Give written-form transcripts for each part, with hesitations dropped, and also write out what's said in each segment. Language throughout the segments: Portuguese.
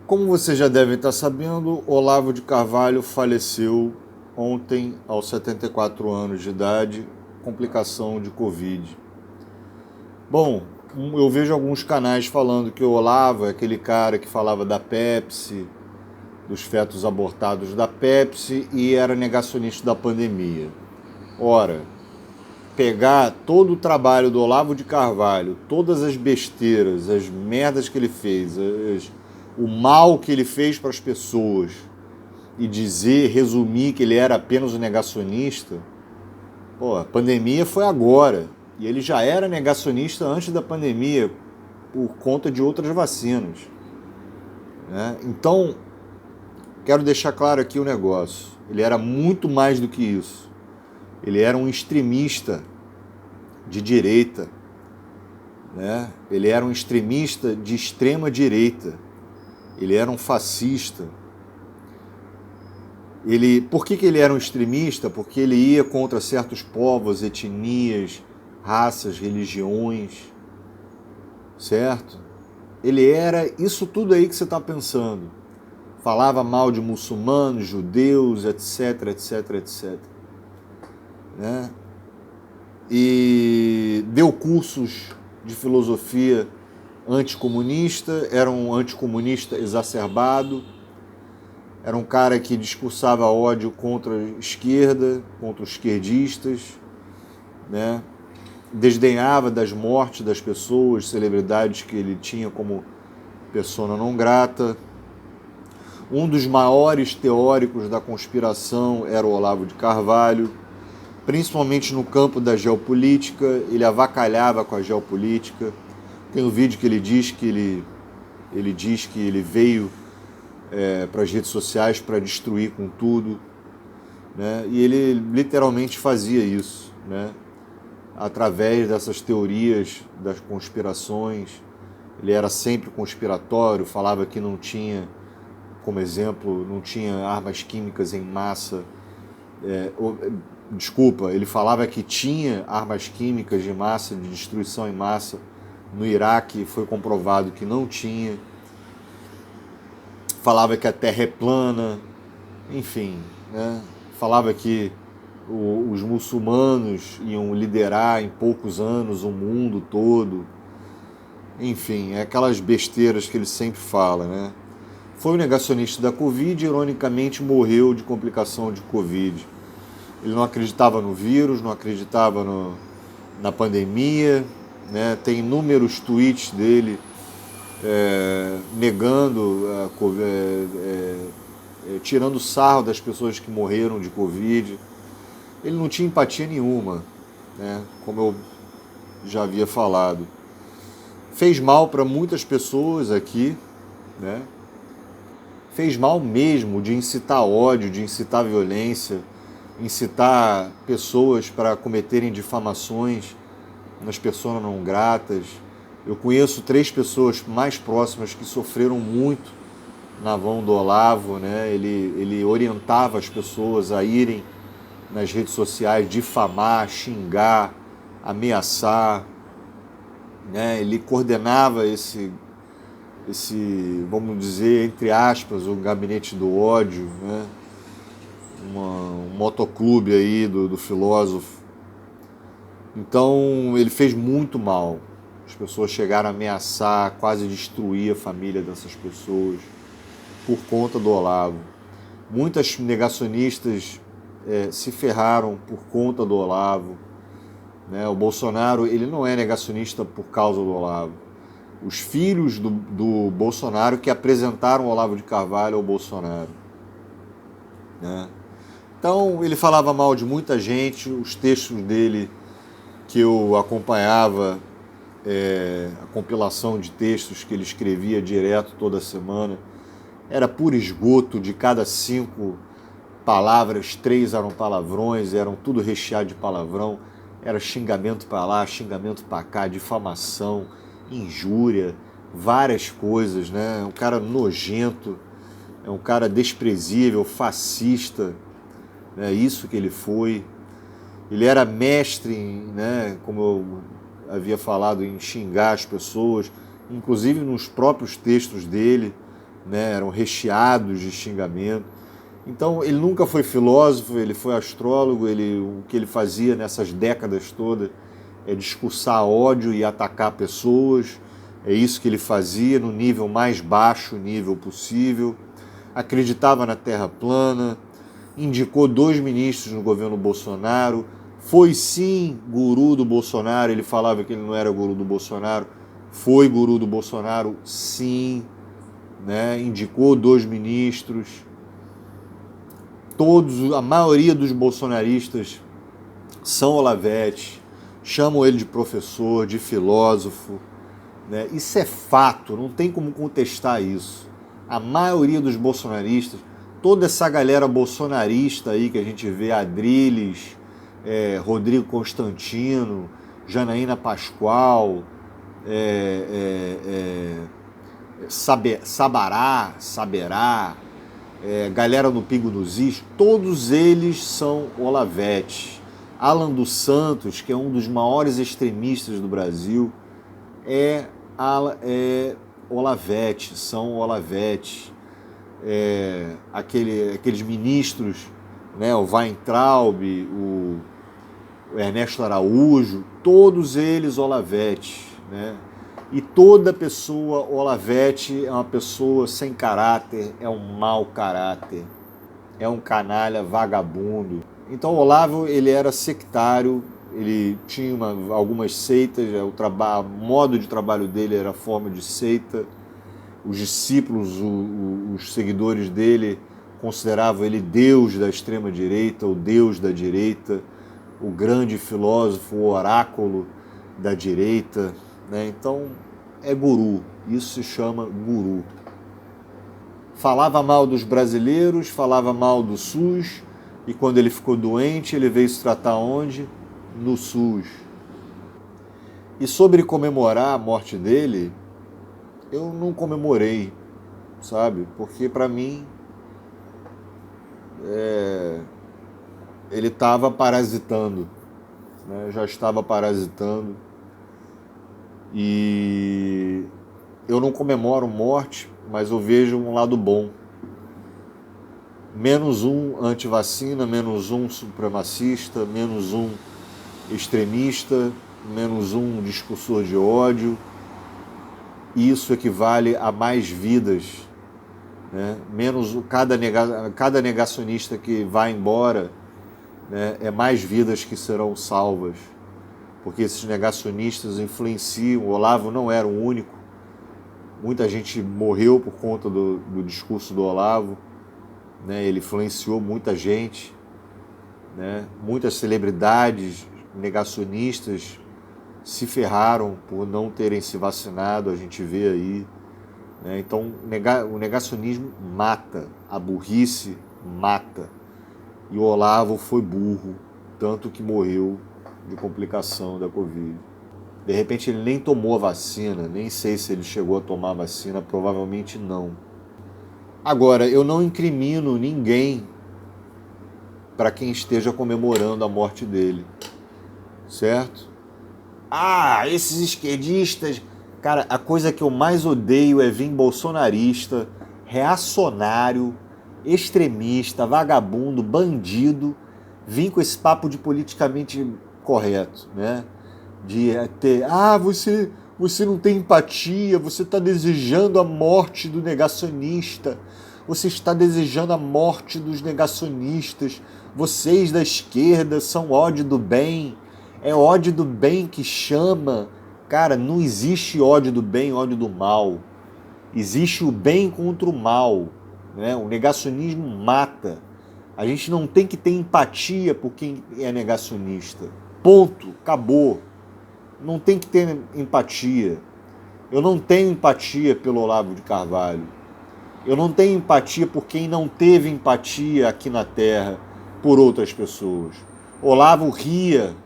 Como você já deve estar sabendo, Olavo de Carvalho faleceu ontem aos 74 anos de idade, complicação de Covid. Bom, eu vejo alguns canais falando que o Olavo é aquele cara que falava da Pepsi, dos fetos abortados da Pepsi e era negacionista da pandemia. Ora, pegar todo o trabalho do Olavo de Carvalho, todas as besteiras, as merdas que ele fez, o mal que ele fez para as pessoas e resumir que ele era apenas um negacionista, pô, a pandemia foi agora e ele já era negacionista antes da pandemia por conta de outras vacinas, né? Então, quero deixar claro aqui o negócio, ele era muito mais do que isso, ele era um extremista de direita, né? Ele era um extremista de extrema direita, ele era um fascista. Por que ele era um extremista? Porque ele ia contra certos povos, etnias, raças, religiões, certo? Ele era isso tudo aí que você está pensando. Falava mal de muçulmanos, judeus, etc, etc, etc. Né? E deu cursos de filosofia anticomunista, era um anticomunista exacerbado, era um cara que discursava ódio contra a esquerda, contra os esquerdistas, né? Desdenhava das mortes das pessoas, celebridades que ele tinha como persona não grata. Um dos maiores teóricos da conspiração era o Olavo de Carvalho, principalmente no campo da geopolítica, ele avacalhava com a geopolítica. Tem um vídeo que ele diz que ele veio para as redes sociais para destruir com tudo, né? E ele literalmente fazia isso, né? Através dessas teorias das conspirações. Ele era sempre conspiratório, falava que não tinha, como exemplo, não tinha armas químicas em massa. Ele falava que tinha armas químicas de massa, de destruição em massa no Iraque, foi comprovado que não tinha. Falava que a Terra é plana, enfim, né? Falava que os muçulmanos iam liderar em poucos anos o mundo todo. Enfim, é aquelas besteiras que ele sempre fala, né? Foi o negacionista da Covid, ironicamente morreu de complicação de Covid. Ele não acreditava no vírus, não acreditava na pandemia, né? Tem inúmeros tweets dele negando, tirando sarro das pessoas que morreram de Covid. Ele não tinha empatia nenhuma, né? Como eu já havia falado. Fez mal para muitas pessoas aqui, né? Fez mal mesmo de incitar ódio, de incitar violência, incitar pessoas para cometerem difamações nas pessoas não gratas. Eu conheço 3 pessoas mais próximas que sofreram muito na mão do Olavo, né? Ele orientava as pessoas a irem nas redes sociais difamar, xingar, ameaçar, né? Ele coordenava esse, vamos dizer, entre aspas, o gabinete do ódio, né? Um motoclube aí do filósofo. Então ele fez muito mal. As pessoas chegaram a ameaçar, quase destruir a família dessas pessoas por conta do Olavo. Muitas negacionistas se ferraram por conta do Olavo, né? O Bolsonaro, ele não é negacionista por causa do Olavo. Os filhos do Bolsonaro que apresentaram o Olavo de Carvalho ao Bolsonaro, né? Então ele falava mal de muita gente. Os textos dele que eu acompanhava, a compilação de textos que ele escrevia direto toda semana, era puro esgoto. De cada 5 palavras, 3 eram palavrões, eram tudo recheado de palavrão, era xingamento para lá, xingamento para cá, difamação, injúria, várias coisas, né? É um cara nojento, é um cara desprezível, fascista, né? Isso que ele foi. Ele era mestre, né? Como eu havia falado, em xingar as pessoas, inclusive nos próprios textos dele, né? Eram recheados de xingamento. Então, ele nunca foi filósofo, ele foi astrólogo, o que ele fazia nessas décadas todas é discursar ódio e atacar pessoas. É isso que ele fazia no nível mais baixo nível possível. Acreditava na Terra plana, indicou 2 ministros no governo Bolsonaro, foi sim guru do Bolsonaro, ele falava que ele não era guru do Bolsonaro, foi guru do Bolsonaro sim, né? Indicou 2 ministros. A maioria dos bolsonaristas são Olavetti, chamam ele de professor, de filósofo, né? Isso é fato, não tem como contestar isso. A maioria dos bolsonaristas, toda essa galera bolsonarista aí que a gente vê, Adriles, Rodrigo Constantino, Janaína Pascoal, Saberá, galera no Pingo dos Is, todos eles são Olavetti. Alan dos Santos, que é um dos maiores extremistas do Brasil, é Olavetti, são Olavetti. Aqueles ministros, né, o Weintraub, o Ernesto Araújo, todos eles Olavetti, né? E toda pessoa Olavetti é uma pessoa sem caráter, é um mau caráter, é um canalha vagabundo. Então o Olavo, ele era sectário, ele tinha algumas seitas, o modo de trabalho dele era forma de seita. Os discípulos, os seguidores dele consideravam ele Deus da extrema-direita, o Deus da direita, o grande filósofo, o oráculo da direita, né? Então é guru, isso se chama guru. Falava mal dos brasileiros, falava mal do SUS, e quando ele ficou doente, ele veio se tratar onde? No SUS. E sobre comemorar a morte dele, eu não comemorei, sabe? Porque para mim ele estava parasitando, né? Já estava parasitando. E eu não comemoro morte, mas eu vejo um lado bom. Menos um antivacina, menos um supremacista, menos um extremista, menos um discursor de ódio. Isso equivale a mais vidas, né? Menos cada negacionista que vai embora, né, é mais vidas que serão salvas. Porque esses negacionistas influenciam. O Olavo não era o único. Muita gente morreu por conta do discurso do Olavo, né? Ele influenciou muita gente, né? Muitas celebridades negacionistas se ferraram por não terem se vacinado, a gente vê aí, né? Então o negacionismo mata, a burrice mata. E o Olavo foi burro, tanto que morreu de complicação da Covid. De repente ele nem tomou a vacina, nem sei se ele chegou a tomar a vacina, provavelmente não. Agora, eu não incrimino ninguém para quem esteja comemorando a morte dele, certo? Ah, esses esquerdistas... Cara, a coisa que eu mais odeio é vir bolsonarista, reacionário, extremista, vagabundo, bandido, vir com esse papo de politicamente correto, né? De ter, você não tem empatia, você está desejando a morte do negacionista, você está desejando a morte dos negacionistas, vocês da esquerda são ódio do bem, é ódio do bem que chama. Cara, não existe ódio do bem, ódio do mal, existe o bem contra o mal, né? O negacionismo mata. A gente não tem que ter empatia por quem é negacionista. Ponto. Acabou. Não tem que ter empatia. Eu não tenho empatia pelo Olavo de Carvalho. Eu não tenho empatia por quem não teve empatia aqui na Terra por outras pessoas. Olavo ria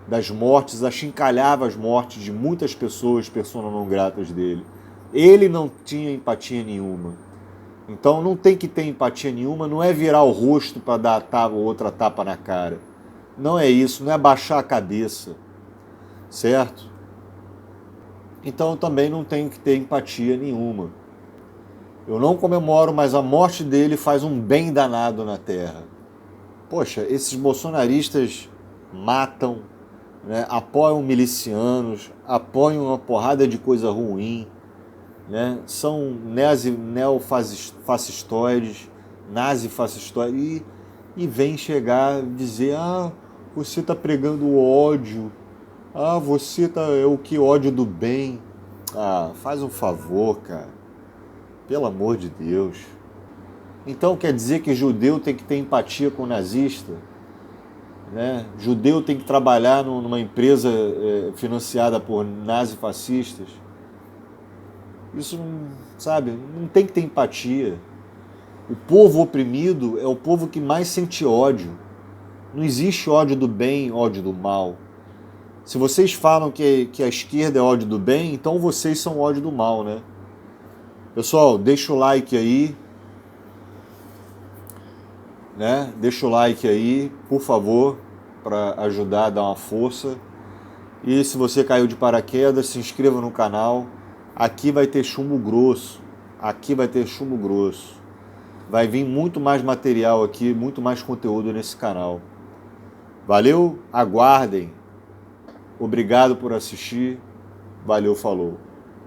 das mortes, achincalhava as mortes de muitas pessoas, persona não gratas dele. Ele não tinha empatia nenhuma. Então não tem que ter empatia nenhuma, não é virar o rosto para dar outra tapa na cara. Não é isso, não é baixar a cabeça, certo? Então eu também não tenho que ter empatia nenhuma. Eu não comemoro, mas a morte dele faz um bem danado na terra. Poxa, esses bolsonaristas matam, né, apoiam milicianos, apoiam uma porrada de coisa ruim, né, são neofascistoides, nazifascistoides, e vem chegar e dizer, você está pregando o ódio, você é o que ódio do bem. Faz um favor, cara, pelo amor de Deus. Então quer dizer que judeu tem que ter empatia com o nazista? Né? Judeu tem que trabalhar numa empresa financiada por nazifascistas? Isso não, sabe, não tem que ter empatia. O povo oprimido é o povo que mais sente ódio. Não existe ódio do bem, ódio do mal. Se vocês falam que a esquerda é ódio do bem, então vocês são ódio do mal, né? Pessoal, deixa o like aí, né? Deixa o like aí, por favor, para ajudar a dar uma força. E se você caiu de paraquedas, se inscreva no canal. Aqui vai ter chumbo grosso. Aqui vai ter chumbo grosso. Vai vir muito mais material aqui, muito mais conteúdo nesse canal. Valeu, aguardem. Obrigado por assistir. Valeu, falou.